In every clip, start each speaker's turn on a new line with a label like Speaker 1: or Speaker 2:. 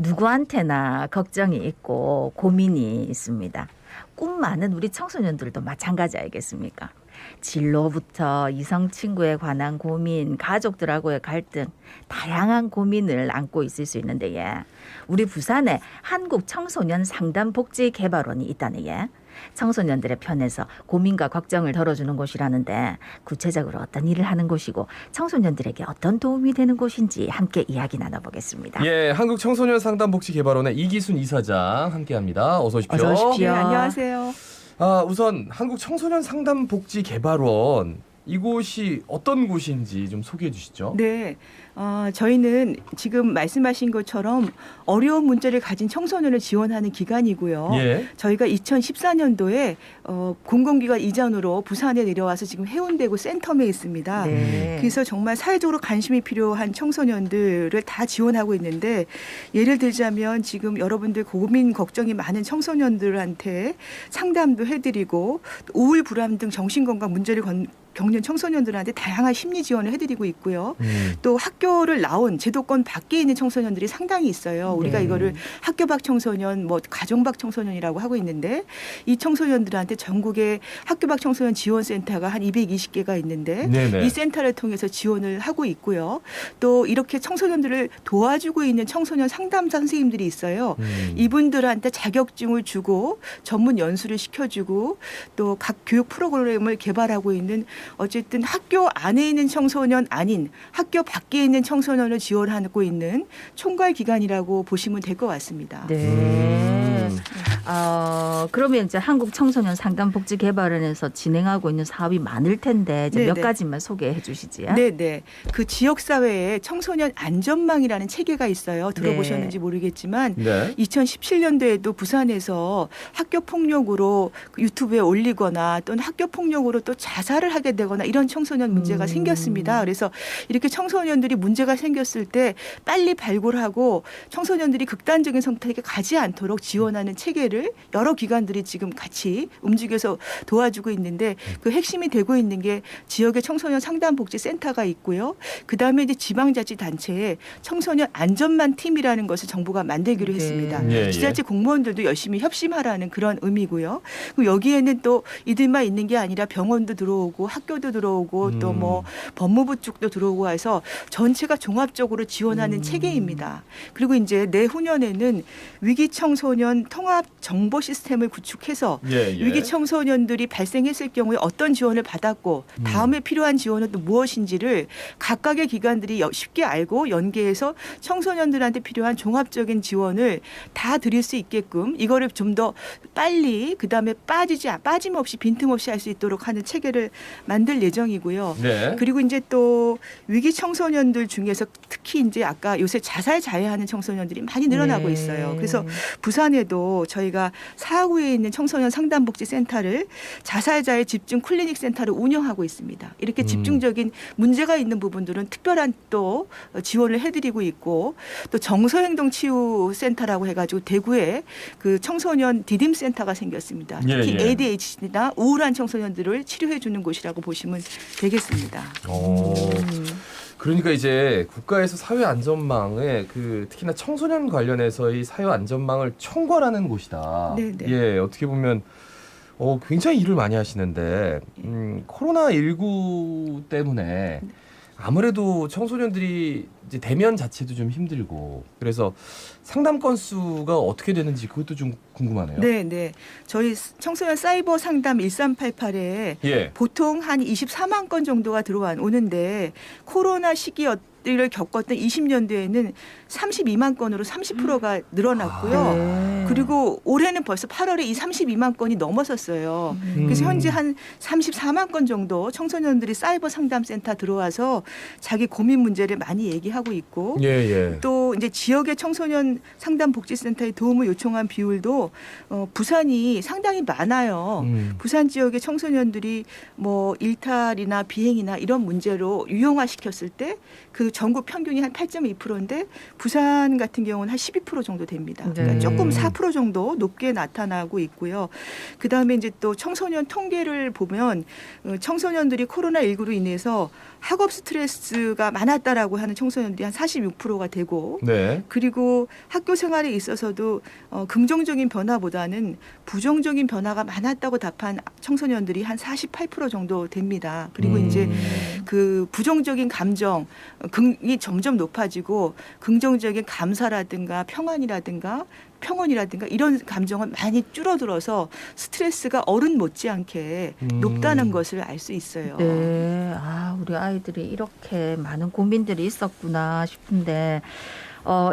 Speaker 1: 누구한테나 걱정이 있고 고민이 있습니다. 꿈 많은 우리 청소년들도 마찬가지 아니겠습니까? 진로부터 이성 친구에 관한 고민, 가족들하고의 갈등, 다양한 고민을 안고 있을 수 있는데 우리 부산에 한국 청소년 상담복지개발원이 있다네. 청소년들의 편에서 고민과 걱정을 덜어주는 곳이라는데 구체적으로 어떤 일을 하는 곳이고 청소년들에게 어떤 도움이 되는 곳인지 함께 이야기 나눠보겠습니다.
Speaker 2: 예, 한국 청소년 상담복지개발원의 이기순 이사장 함께합니다. 어서 오십시오.
Speaker 1: 어서 오십시오.
Speaker 3: 네, 안녕하세요.
Speaker 2: 우선 한국 청소년 상담복지개발원 이곳이 어떤 곳인지 좀 소개해 주시죠.
Speaker 3: 네, 저희는 지금 말씀하신 것처럼 어려운 문제를 가진 청소년을 지원하는 기관이고요.
Speaker 2: 예.
Speaker 3: 저희가 2014년도에 공공기관 이전으로 부산에 내려와서 지금 해운대구 센텀에 있습니다.
Speaker 1: 네.
Speaker 3: 그래서 정말 사회적으로 관심이 필요한 청소년들을 다 지원하고 있는데 예를 들자면 지금 여러분들 고민 걱정이 많은 청소년들한테 상담도 해드리고 우울 불안 등 정신건강 문제를 겪는 청소년들한테 다양한 심리 지원을 해드리고 있고요. 또 학교를 나온 제도권 밖에 있는 청소년들이 상당히 있어요. 우리가
Speaker 1: 네.
Speaker 3: 이거를 학교 밖 청소년, 가정 밖 청소년이라고 하고 있는데 이 청소년들한테 전국에 학교 밖 청소년 지원센터가 한 220개가 있는데
Speaker 2: 네네.
Speaker 3: 이 센터를 통해서 지원을 하고 있고요. 또 이렇게 청소년들을 도와주고 있는 청소년 상담사 선생님들이 있어요. 이분들한테 자격증을 주고 전문 연수를 시켜주고 또 각 교육 프로그램을 개발하고 있는 어쨌든 학교 안에 있는 청소년 아닌 학교 밖에 있는 청소년을 지원하고 있는 총괄 기관이라고 보시면 될 것 같습니다.
Speaker 1: 네. 그러면 이제 한국 청소년 상담복지개발원에서 진행하고 있는 사업이 많을 텐데 이제 몇
Speaker 3: 네네.
Speaker 1: 가지만 소개해 주시지요.
Speaker 3: 네. 그 지역 사회에 청소년 안전망이라는 체계가 있어요. 들어보셨는지 모르겠지만
Speaker 2: 네.
Speaker 3: 2017년도에도 부산에서 학교 폭력으로 유튜브에 올리거나 또는 학교 폭력으로 또 자살을 하게 되거나 이런 청소년 문제가 생겼습니다. 그래서 이렇게 청소년들이 문제가 생겼을 때 빨리 발굴하고 청소년들이 극단적인 선택에 가지 않도록 지원하는 체계를 여러 기관들이 지금 같이 움직여서 도와주고 있는데 그 핵심이 되고 있는 게 지역의 청소년 상담복지센터가 있고요. 그다음에 이제 지방자치단체에 청소년 안전만 팀이라는 것을 정부가 만들기로
Speaker 1: 네.
Speaker 3: 했습니다.
Speaker 2: 예.
Speaker 3: 지자체 공무원들도 열심히 협심하라는 그런 의미고요. 그리고 여기에는 또 이들만 있는 게 아니라 병원도 들어오고 학교도 들어오고 또 법무부 쪽도 들어오고 해서 전체가 종합적으로 지원하는 체계입니다. 그리고 이제 내후년에는 위기 청소년 통합 정보 시스템을 구축해서
Speaker 2: 예.
Speaker 3: 위기 청소년들이 발생했을 경우에 어떤 지원을 받았고 다음에 필요한 지원은 또 무엇인지를 각각의 기관들이 쉽게 알고 연계해서 청소년들한테 필요한 종합적인 지원을 다 드릴 수 있게끔 이거를 좀 더 빨리 그다음에 빠짐없이 빈틈없이 할 수 있도록 하는 체계를 만들 예정이고요.
Speaker 2: 네.
Speaker 3: 그리고 이제 또 위기 청소년들 중에서 특히 이제 아까 요새 자살 자해하는 청소년들이 많이 늘어나고
Speaker 1: 네.
Speaker 3: 있어요. 그래서 부산에도 저희가 사하구에 있는 청소년 상담복지센터를 자살자의 집중 클리닉 센터를 운영하고 있습니다. 이렇게 집중적인 문제가 있는 부분들은 특별한 또 지원을 해드리고 있고 또 정서행동치유센터라고 해가지고 대구에 그 청소년 디딤센터가 생겼습니다. 특히
Speaker 2: 예.
Speaker 3: ADHD나 우울한 청소년들을 치료해 주는 곳이라고 보시면 되겠습니다.
Speaker 2: 그러니까 이제 국가에서 사회 안전망에 특히나 청소년 관련해서의 사회 안전망을 총괄하는 곳이다.
Speaker 3: 네네.
Speaker 2: 예, 어떻게 보면 굉장히 일을 많이 하시는데 코로나19 때문에 아무래도 청소년들이 이제 대면 자체도 좀 힘들고 그래서 상담 건수가 어떻게 되는지 그것도 좀 궁금하네요.
Speaker 3: 네. 저희 청소년 사이버 상담 1388에
Speaker 2: 예.
Speaker 3: 보통 한 24만 건 정도가 오는데 코로나 시기를 겪었던 20년도에는 32만 건으로 30%가 늘어났고요.
Speaker 1: 네.
Speaker 3: 그리고 올해는 벌써 8월에 이 32만 건이 넘어섰어요. 그래서 현재 한 34만 건 정도 청소년들이 사이버 상담센터 들어와서 자기 고민 문제를 많이 얘기하고 있고
Speaker 2: 예.
Speaker 3: 또 이제 지역의 청소년 상담복지센터에 도움을 요청한 비율도 부산이 상당히 많아요. 부산 지역의 청소년들이 일탈이나 비행이나 이런 문제로 유형화시켰을 때 그 그 전국 평균이 한 8.2%인데 부산 같은 경우는 한 12% 정도 됩니다.
Speaker 1: 네.
Speaker 3: 그러니까 조금 4% 정도 높게 나타나고 있고요. 그다음에 이제 또 청소년 통계를 보면 청소년들이 코로나19로 인해서 학업 스트레스가 많았다라고 하는 청소년들이 한 46%가 되고
Speaker 2: 네.
Speaker 3: 그리고 학교 생활에 있어서도 긍정적인 변화보다는 부정적인 변화가 많았다고 답한 청소년들이 한 48% 정도 됩니다. 그리고 이제 그 부정적인 감정이 점점 높아지고 긍정적인 감사라든가 평온이라든가 이런 감정은 많이 줄어들어서 스트레스가 어른 못지않게 높다는 것을 알 수 있어요.
Speaker 1: 네. 아, 우리 아이들이 이렇게 많은 고민들이 있었구나 싶은데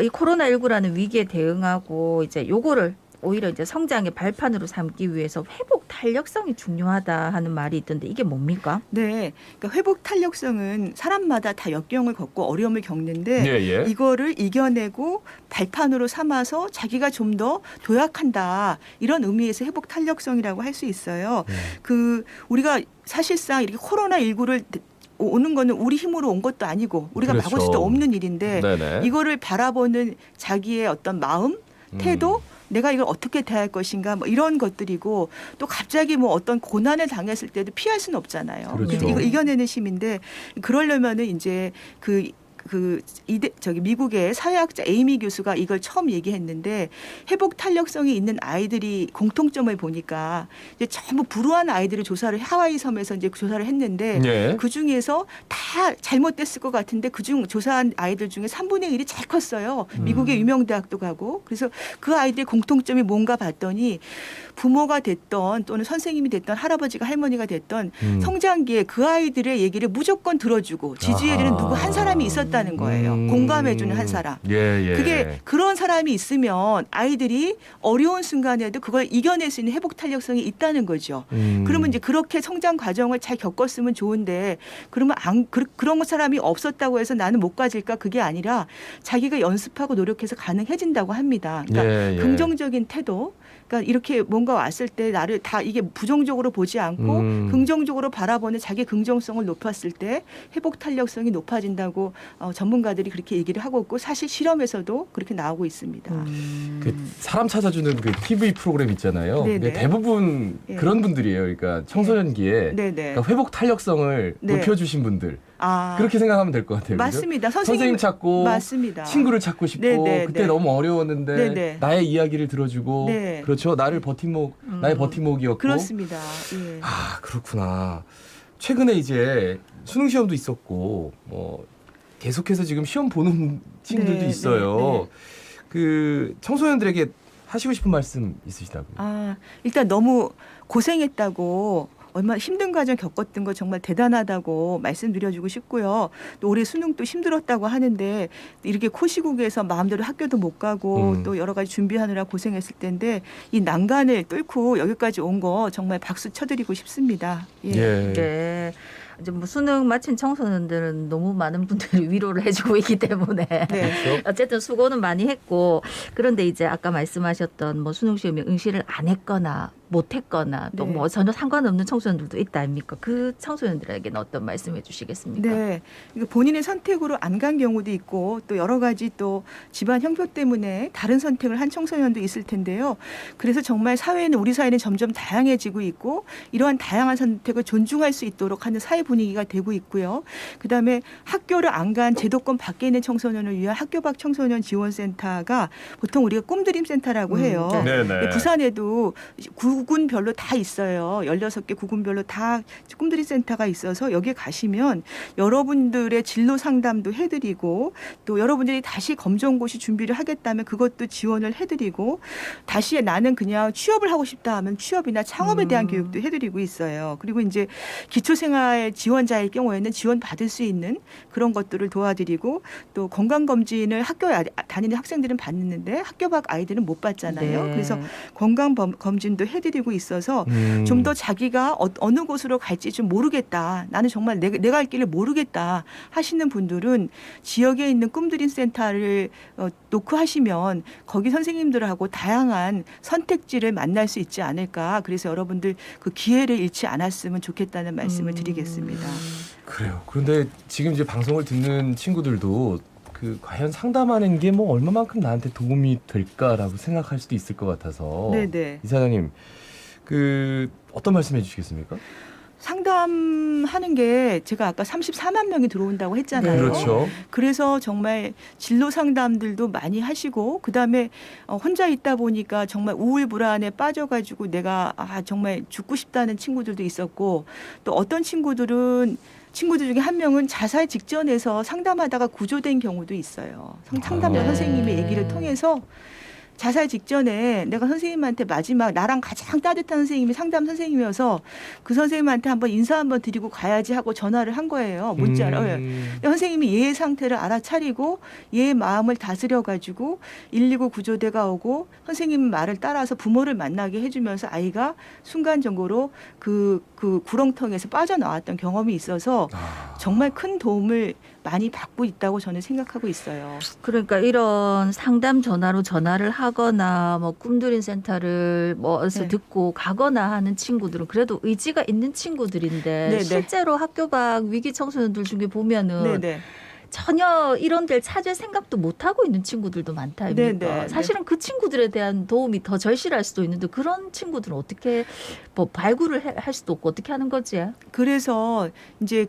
Speaker 1: 이 코로나19라는 위기에 대응하고 이제 요거를 오히려 이제 성장의 발판으로 삼기 위해서 회복 탄력성이 중요하다 하는 말이 있던데 이게 뭡니까?
Speaker 3: 네, 그러니까 회복 탄력성은 사람마다 다 역경을 겪고 어려움을 겪는데
Speaker 2: 예, 예.
Speaker 3: 이거를 이겨내고 발판으로 삼아서 자기가 좀 더 도약한다 이런 의미에서 회복 탄력성이라고 할 수 있어요. 그 우리가 사실상 이렇게 코로나19를 오는 거는 우리 힘으로 온 것도 아니고 우리가
Speaker 2: 그렇죠.
Speaker 3: 막을 수도 없는 일인데
Speaker 2: 네네.
Speaker 3: 이거를 바라보는 자기의 어떤 마음, 태도 내가 이걸 어떻게 대할 것인가 뭐 이런 것들이고 또 갑자기 뭐 어떤 고난을 당했을 때도 피할 수는 없잖아요.
Speaker 2: 그렇죠.
Speaker 3: 이거 이겨내는 힘인데 그러려면은 이제 미국의 사회학자 에이미 교수가 이걸 처음 얘기했는데 회복 탄력성이 있는 아이들이 공통점을 보니까 이제 전부 불우한 아이들을 조사를 하와이 섬에서 이제 조사를 했는데
Speaker 2: 예.
Speaker 3: 그 중에서 다 잘못됐을 것 같은데 그중 조사한 아이들 중에 3분의 1이 잘 컸어요. 미국의 유명 대학도 가고 그래서 그 아이들의 공통점이 뭔가 봤더니 부모가 됐던 또는 선생님이 됐던 할아버지가 할머니가 됐던 성장기에 그 아이들의 얘기를 무조건 들어주고 지지해주는 누구 한 사람이 있었다는 거예요. 공감해주는 한 사람.
Speaker 2: 예, 예.
Speaker 3: 그게 그런 사람이 있으면 아이들이 어려운 순간에도 그걸 이겨낼 수 있는 회복 탄력성이 있다는 거죠. 그러면 이제 그렇게 성장 과정을 잘 겪었으면 좋은데 그러면 그런 사람이 없었다고 해서 나는 못 가질까 그게 아니라 자기가 연습하고 노력해서 가능해진다고 합니다. 그러니까
Speaker 2: 예, 예.
Speaker 3: 긍정적인 태도. 그러니까 이렇게 뭔가 왔을 때 나를 다 이게 부정적으로 보지 않고 긍정적으로 바라보는 자기 긍정성을 높였을 때 회복 탄력성이 높아진다고 전문가들이 그렇게 얘기를 하고 있고 사실 실험에서도 그렇게 나오고 있습니다.
Speaker 2: 그 사람 찾아주는 그 TV 프로그램 있잖아요.
Speaker 3: 네네.
Speaker 2: 그게 대부분
Speaker 3: 예.
Speaker 2: 그런 분들이에요. 그러니까 청소년기에
Speaker 3: 네네.
Speaker 2: 그러니까 회복 탄력성을
Speaker 3: 네.
Speaker 2: 높여주신 분들
Speaker 3: 아,
Speaker 2: 그렇게 생각하면 될 것 같아요. 그죠?
Speaker 3: 맞습니다.
Speaker 2: 선생님 찾고
Speaker 3: 맞습니다.
Speaker 2: 친구를 찾고 싶고
Speaker 3: 네네,
Speaker 2: 그때
Speaker 3: 네.
Speaker 2: 너무 어려웠는데
Speaker 3: 네네.
Speaker 2: 나의 이야기를 들어주고
Speaker 3: 네.
Speaker 2: 그렇죠. 나를 나의 버팀목이었고
Speaker 3: 그렇습니다. 예.
Speaker 2: 아 그렇구나. 최근에 이제 수능 시험도 있었고 계속해서 지금 시험 보는 친구들도
Speaker 3: 네,
Speaker 2: 있어요.
Speaker 3: 네, 네.
Speaker 2: 그 청소년들에게 하시고 싶은 말씀 있으시다고요?
Speaker 3: 아, 일단 너무 고생했다고 얼마나 힘든 과정 겪었던 거 정말 대단하다고 말씀드려주고 싶고요. 또 올해 수능도 힘들었다고 하는데 이렇게 코시국에서 마음대로 학교도 못 가고 또 여러 가지 준비하느라 고생했을 텐데 이 난간을 뚫고 여기까지 온 거 정말 박수 쳐드리고 싶습니다. 예.
Speaker 2: 예.
Speaker 1: 네. 이제 뭐 수능 마친 청소년들은 너무 많은 분들이 위로를 해주고 있기 때문에
Speaker 3: 네.
Speaker 2: 그렇죠?
Speaker 1: 어쨌든 수고는 많이 했고 그런데 이제 아까 말씀하셨던 뭐 수능 시험에 응시를 안 했거나 못했거나 또
Speaker 3: 네.
Speaker 1: 뭐 전혀 상관없는 청소년들도 있다 아닙니까? 그 청소년들에게는 어떤 말씀해 주시겠습니까?
Speaker 3: 네, 이거 본인의 선택으로 안 간 경우도 있고 또 여러 가지 또 집안 형편 때문에 다른 선택을 한 청소년도 있을 텐데요. 그래서 정말 우리 사회는 점점 다양해지고 있고 이러한 다양한 선택을 존중할 수 있도록 하는 사회 분위기가 되고 있고요. 그다음에 학교를 안 간 제도권 밖에 있는 청소년을 위한 학교 밖 청소년 지원센터가 보통 우리가 꿈드림 센터라고 해요.
Speaker 1: 네.
Speaker 2: 네네.
Speaker 3: 부산에도 구군별로 다 있어요. 16개 구군별로 다 꿈드림 센터가 있어서 여기에 가시면 여러분들의 진로 상담도 해드리고 또 여러분들이 다시 검정고시 준비를 하겠다면 그것도 지원을 해드리고 다시 나는 그냥 취업을 하고 싶다 하면 취업이나 창업에 대한 교육도 해드리고 있어요. 그리고 이제 기초생활 지원자일 경우에는 지원 받을 수 있는 그런 것들을 도와드리고 또 건강검진을 학교에 다니는 학생들은 받는데 학교 밖 아이들은 못 받잖아요.
Speaker 1: 네.
Speaker 3: 그래서 건강검진도 해드리고 있어서 좀 더 자기가 어느 곳으로 갈지 좀 모르겠다. 나는 정말 내가 할 길을 모르겠다 하시는 분들은 지역에 있는 꿈드림 센터를 놓고 하시면 거기 선생님들하고 다양한 선택지를 만날 수 있지 않을까. 그래서 여러분들 그 기회를 잃지 않았으면 좋겠다는 말씀을 드리겠습니다.
Speaker 2: 그래요. 그런데 지금 이제 방송을 듣는 친구들도 그 과연 상담하는 게 뭐 얼마만큼 나한테 도움이 될까라고 생각할 수도 있을 것 같아서
Speaker 3: 네네.
Speaker 2: 이사장님 그 어떤 말씀해 주시겠습니까?
Speaker 3: 상담하는 게 제가 아까 34만 명이 들어온다고 했잖아요.
Speaker 1: 네.
Speaker 2: 그렇죠.
Speaker 3: 그래서 정말 진로 상담들도 많이 하시고 그다음에 혼자 있다 보니까 정말 우울 불안에 빠져가지고 내가 정말 죽고 싶다는 친구들도 있었고 또 어떤 친구들 중에 한 명은 자살 직전에서 상담하다가 구조된 경우도 있어요. 상담자
Speaker 1: 네.
Speaker 3: 선생님의 얘기를 통해서 자살 직전에 내가 선생님한테 마지막 나랑 가장 따뜻한 선생님이 상담 선생님이어서 그 선생님한테 한번 인사 한번 드리고 가야지 하고 전화를 한 거예요. 문자를. 근데 선생님이 얘의 상태를 알아차리고 얘의 마음을 다스려 가지고 119 구조대가 오고 선생님 말을 따라서 부모를 만나게 해주면서 아이가 순간적으로 그 구렁텅이에서 빠져나왔던 경험이 있어서 정말 큰 도움을 많이 받고 있다고 저는 생각하고 있어요.
Speaker 1: 그러니까 이런 상담 전화로 전화를 하거나 뭐 꿈드림 센터를 뭐서
Speaker 3: 네.
Speaker 1: 듣고 가거나 하는 친구들은 그래도 의지가 있는 친구들인데
Speaker 3: 네, 네.
Speaker 1: 실제로 학교 밖 위기 청소년들 중에 보면은
Speaker 3: 네네.
Speaker 1: 전혀 이런 데를 찾을 생각도 못 하고 있는 친구들도 많다 아닙니까?
Speaker 3: 네, 네.
Speaker 1: 사실은 그 친구들에 대한 도움이 더 절실할 수도 있는데 그런 친구들은 어떻게 뭐 발굴을 할 수도 없고 어떻게 하는 거지?
Speaker 3: 그래서 이제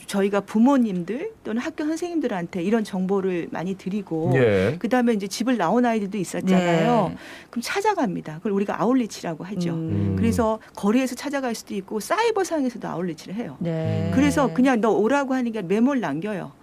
Speaker 3: 저희가 부모님들 또는 학교 선생님들한테 이런 정보를 많이 드리고
Speaker 2: 예.
Speaker 3: 그다음에 이제 집을 나온 아이들도 있었잖아요.
Speaker 1: 네.
Speaker 3: 그럼 찾아갑니다. 그걸 우리가 아웃리치라고 하죠.
Speaker 2: 음.
Speaker 3: 그래서 거리에서 찾아갈 수도 있고 사이버상에서도 아웃리치를 해요.
Speaker 1: 네.
Speaker 3: 그래서 그냥 너 오라고 하는 게 메모를 남겨요.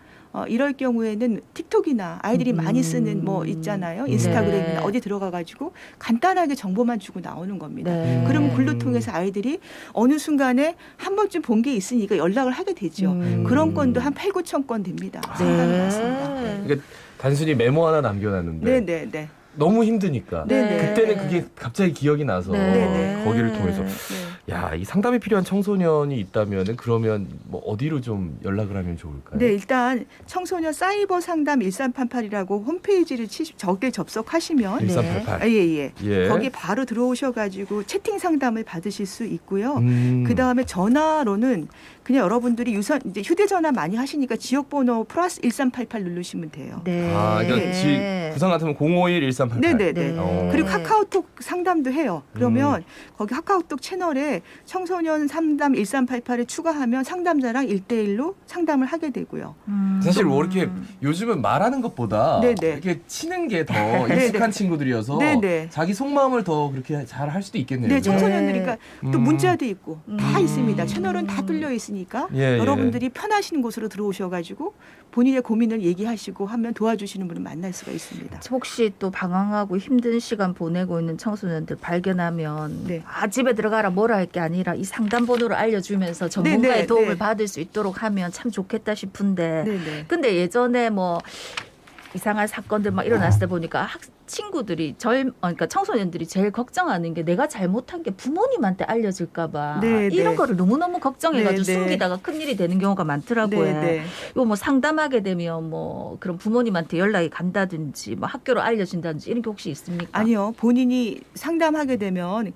Speaker 3: 이럴 경우에는 틱톡이나 아이들이 많이 쓰는 뭐 있잖아요. 인스타그램이나
Speaker 1: 네.
Speaker 3: 어디 들어가가지고 간단하게 정보만 주고 나오는 겁니다.
Speaker 1: 네.
Speaker 3: 그러면 글로 통해서 아이들이 어느 순간에 한 번쯤 본 게 있으니까 연락을 하게 되죠. 그런 건도 한 8, 9천 건 됩니다. 상담이 많습니다.
Speaker 1: 네.
Speaker 2: 그러니까 단순히 메모 하나 남겨놨는데
Speaker 3: 네네네.
Speaker 2: 너무 힘드니까
Speaker 3: 네.
Speaker 2: 그때는 그게 갑자기 기억이 나서
Speaker 1: 네.
Speaker 2: 거기를 통해서
Speaker 3: 네.
Speaker 2: 야, 이 상담이 필요한 청소년이 있다면은 그러면 뭐 어디로 좀 연락을 하면 좋을까요?
Speaker 3: 네, 일단 청소년 사이버 상담 1388이라고 홈페이지를 저게 접속하시면
Speaker 2: 1388.
Speaker 3: 예.
Speaker 2: 예.
Speaker 3: 거기 바로 들어오셔가지고 채팅 상담을 받으실 수 있고요.
Speaker 2: 음.
Speaker 3: 그 다음에 전화로는 그냥 여러분들이 이제 휴대전화 많이 하시니까 지역번호 플러스 1388 누르시면 돼요.
Speaker 1: 네.
Speaker 2: 아, 그러니까 부산 같으면 051 1388.
Speaker 3: 네네네.
Speaker 2: 어.
Speaker 3: 그리고 카카오톡 상담도 해요. 그러면 거기 카카오톡 채널에 청소년 상담 1388을 추가하면 상담자랑 1대1로 상담을 하게 되고요.
Speaker 2: 사실 뭐 이렇게 요즘은 말하는 것보다
Speaker 3: 네네.
Speaker 2: 이렇게 치는 게 더 익숙한 친구들이어서
Speaker 3: 네네.
Speaker 2: 자기 속마음을 더 그렇게 잘 할 수도 있겠네요.
Speaker 3: 네,
Speaker 2: 그죠?
Speaker 3: 청소년들이니까 또
Speaker 2: 음.
Speaker 3: 문자도 있고 다
Speaker 1: 음.
Speaker 3: 있습니다. 채널은 다 뚫려 있으니까
Speaker 2: 예,
Speaker 3: 여러분들이 편하신 곳으로 들어오셔가지고 본인의 고민을 얘기하시고 하면 도와주시는 분을 만날 수가 있습니다.
Speaker 1: 혹시 또 방황하고 힘든 시간 보내고 있는 청소년들 발견하면
Speaker 3: 네.
Speaker 1: 집에 들어가라 뭐라 할 게 아니라 이 상담 번호를 알려주면서 전문가의
Speaker 3: 네,
Speaker 1: 도움을
Speaker 3: 네.
Speaker 1: 받을 수 있도록 하면 참 좋겠다 싶은데
Speaker 3: 네네.
Speaker 1: 근데 예전에 뭐 이상한 사건들 막 일어났을 때 보니까 친구들이 그러니까 청소년들이 제일 걱정하는 게 내가 잘못한 게 부모님한테 알려질까봐
Speaker 3: 네,
Speaker 1: 이런
Speaker 3: 네.
Speaker 1: 거를 너무너무 걱정해가지고
Speaker 3: 네, 네.
Speaker 1: 숨기다가 큰일이 되는 경우가 많더라고요.
Speaker 3: 네네.
Speaker 1: 이거 뭐 상담하게 되면 뭐 그런 부모님한테 연락이 간다든지 뭐 학교로 알려진다든지 이런 게 혹시 있습니까?
Speaker 3: 아니요. 본인이 상담하게 되면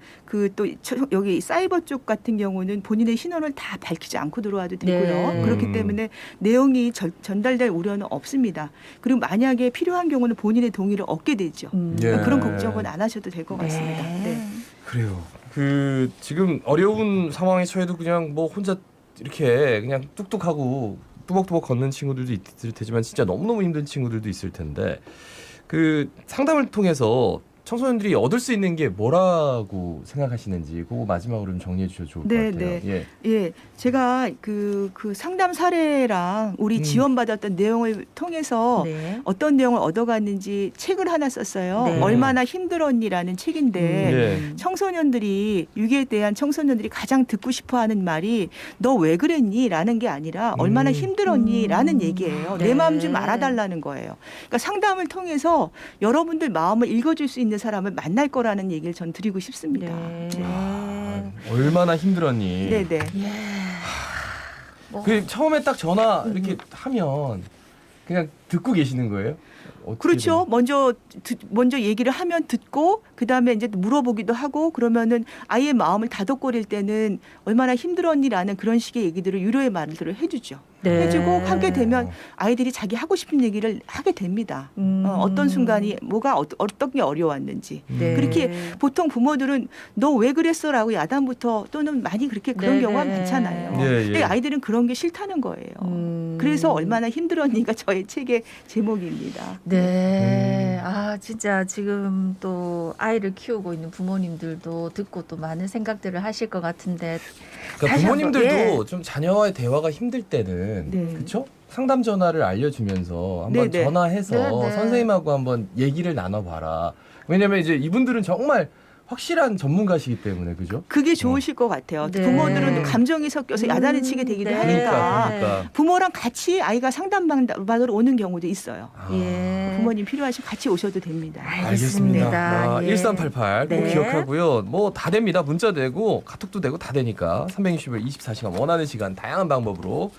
Speaker 3: 또 여기 사이버 쪽 같은 경우는 본인의 신원을 다 밝히지 않고 들어와도 되고요.
Speaker 1: 네.
Speaker 3: 그렇기 때문에 내용이 전달될 우려는 없습니다. 그리고 만약에 필요한 경우는 본인의 동의를 얻게 되죠.
Speaker 2: 예.
Speaker 3: 그런 걱정은 안 하셔도 될 것 같습니다. 네.
Speaker 2: 그래요. 지금 어려운 상황에 처해도 그냥 뭐 혼자 이렇게 그냥 뚝뚝하고 뚜벅뚜벅 걷는 친구들도 있을 테지만 진짜 너무너무 힘든 친구들도 있을 텐데 상담을 통해서 청소년들이 얻을 수 있는 게 뭐라고 생각하시는지 그거 마지막으로 좀 정리해 주셔도 좋을 것
Speaker 3: 네,
Speaker 2: 같아요.
Speaker 3: 네.
Speaker 2: 예.
Speaker 3: 예, 제가 그 상담 사례랑 우리 지원받았던 내용을 통해서
Speaker 1: 네.
Speaker 3: 어떤 내용을 얻어갔는지 책을 하나 썼어요.
Speaker 1: 네.
Speaker 3: 얼마나 힘들었니라는 책인데
Speaker 2: 예.
Speaker 3: 청소년들이 유기에 대한 청소년들이 가장 듣고 싶어하는 말이 너 왜 그랬니?라는 게 아니라 얼마나 힘들었니?라는 얘기예요.
Speaker 1: 네.
Speaker 3: 내 마음 좀 알아달라는 거예요. 그러니까 상담을 통해서 여러분들 마음을 읽어줄 수 있는 사람을 만날 거라는 얘기를 전 드리고 싶습니다.
Speaker 1: 네.
Speaker 2: 아, 얼마나 힘들었니?
Speaker 3: 네네.
Speaker 1: 예. 뭐.
Speaker 2: 처음에 딱 전화 이렇게 하면 그냥 듣고 계시는 거예요? 어떻게
Speaker 3: 그렇죠. 먼저 얘기를 하면 듣고 그다음에 이제 물어보기도 하고 그러면은 아이의 마음을 다독거릴 때는 얼마나 힘들었니라는 그런 식의 얘기들을 위로의 말들을 해주죠.
Speaker 1: 네.
Speaker 3: 해주고 하게 되면 아이들이 자기 하고 싶은 얘기를 하게 됩니다. 어떤 순간이 뭐가 어떤 게 어려웠는지.
Speaker 1: 네.
Speaker 3: 그렇게 보통 부모들은 너 왜 그랬어라고 야단부터 또는 많이 그렇게 그런
Speaker 1: 네,
Speaker 3: 경우가
Speaker 1: 네.
Speaker 3: 많잖아요.
Speaker 2: 예, 예.
Speaker 3: 근데 아이들은 그런 게 싫다는 거예요. 그래서 얼마나 힘들었니가 저의 책의 제목입니다.
Speaker 1: 네. 아, 진짜 지금 또 아이를 키우고 있는 부모님들도 듣고 또 많은 생각들을 하실 것 같은데.
Speaker 2: 그러니까
Speaker 1: 다시 한번,
Speaker 2: 부모님들도
Speaker 1: 예.
Speaker 2: 좀 자녀와의 대화가 힘들 때는
Speaker 3: 네.
Speaker 2: 그렇죠? 상담 전화를 알려주면서 한번
Speaker 3: 네, 네.
Speaker 2: 전화해서
Speaker 1: 네, 네.
Speaker 2: 선생님하고 한번 얘기를 나눠봐라. 왜냐면 이제 이분들은 정말 확실한 전문가시기 때문에 그죠?
Speaker 3: 그게 좋으실 것 같아요.
Speaker 1: 네.
Speaker 3: 부모들은 감정이 섞여서 야단을 치게 되기도
Speaker 1: 네.
Speaker 3: 하니까
Speaker 2: 그러니까.
Speaker 3: 부모랑 같이 아이가 상담받으러 오는 경우도 있어요.
Speaker 2: 아,
Speaker 1: 예.
Speaker 3: 부모님 필요하시면 같이 오셔도 됩니다.
Speaker 2: 알겠습니다. 아,
Speaker 1: 예.
Speaker 2: 1388 꼭
Speaker 1: 네.
Speaker 2: 기억하고요. 뭐 다 됩니다. 문자 되고 카톡도 되고 다 되니까 360일 24시간 원하는 시간 다양한 방법으로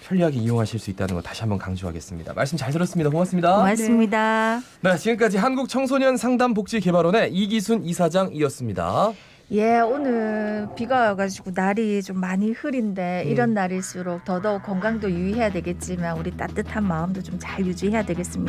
Speaker 2: 편리하게 이용하실 수 있다는 거 다시 한번 강조하겠습니다. 말씀 잘 들었습니다. 고맙습니다.
Speaker 1: 고맙습니다.
Speaker 2: 네, 지금까지 한국청소년상담복지개발원의 이기순 이사장이었습니다.
Speaker 1: 예, 오늘 비가 와가지고 날이 좀 많이 흐린데 이런 날일수록 더더욱 건강도 유의해야 되겠지만 우리 따뜻한 마음도 좀 잘 유지해야 되겠습니다.